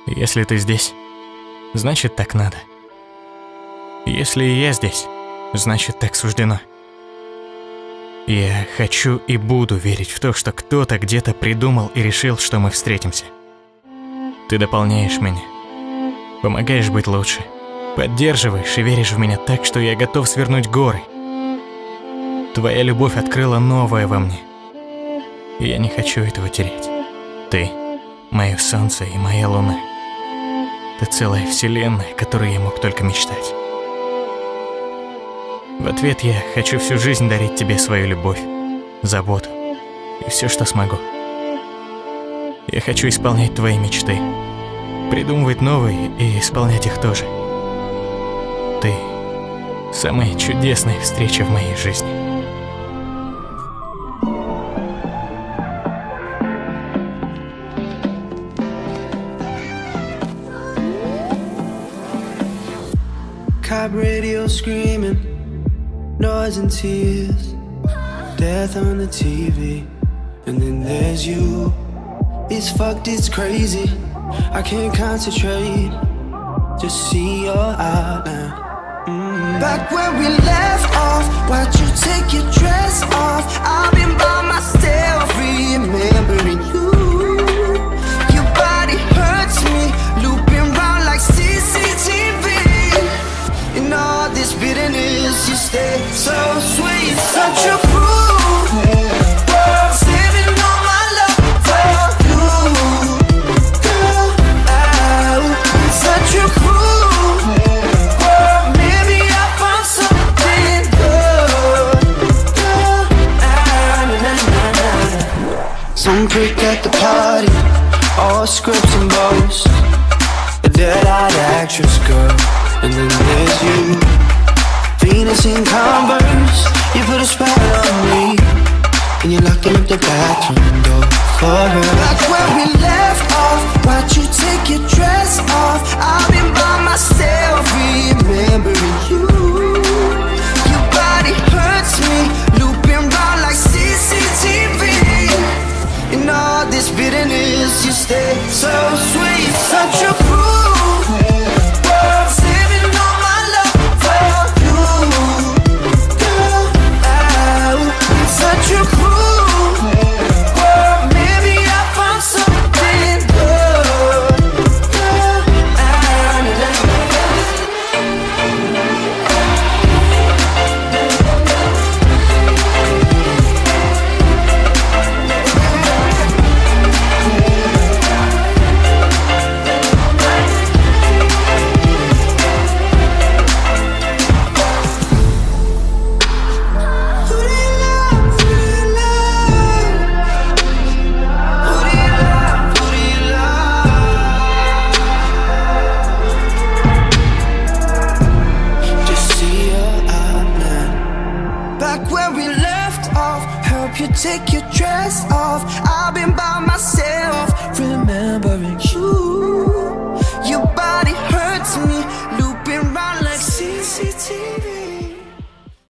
Если ты здесь, значит так надо. Если и я здесь, значит так суждено. Я хочу и буду верить в то, что кто-то где-то придумал и решил, что мы встретимся. Ты дополняешь меня, помогаешь быть лучше, поддерживаешь и веришь в меня так, что я готов свернуть горы. Твоя любовь открыла новое во мне, и я не хочу этого терять. Ты — мое солнце и моя луна. Ты целая вселенная, о которой я мог только мечтать. В ответ я хочу всю жизнь дарить тебе свою любовь, заботу и все, что смогу. Я хочу исполнять твои мечты, придумывать новые и исполнять их тоже. Ты — самая чудесная встреча в моей жизни. Cop radio screaming, noise and tears, death on the TV, and then there's you. It's fucked, it's crazy, I can't concentrate, just see your outline. Back where we left off, why'd you take your dress off? I've been by myself, remembering you. Your body hurts me, looping round like CCTV. In all this bitterness, you stay so sweet, such a fool. Saving all my love for you, girl. I'm such a fool. Maybe I found something good, girl. Some prick at the party, all scripts and boasts. A dead-eyed actress, girl. And then there's you, Venus in Converse. You put a spell on me, and you're locking up the bathroom door for her. Back where we left off, why'd you take your dress off? I've been by myself, remembering you. Your body hurts me, looping round like CCTV. In all this bitterness, you stay so sweet, such a fool. Such a fool. Maybe I found something good. Take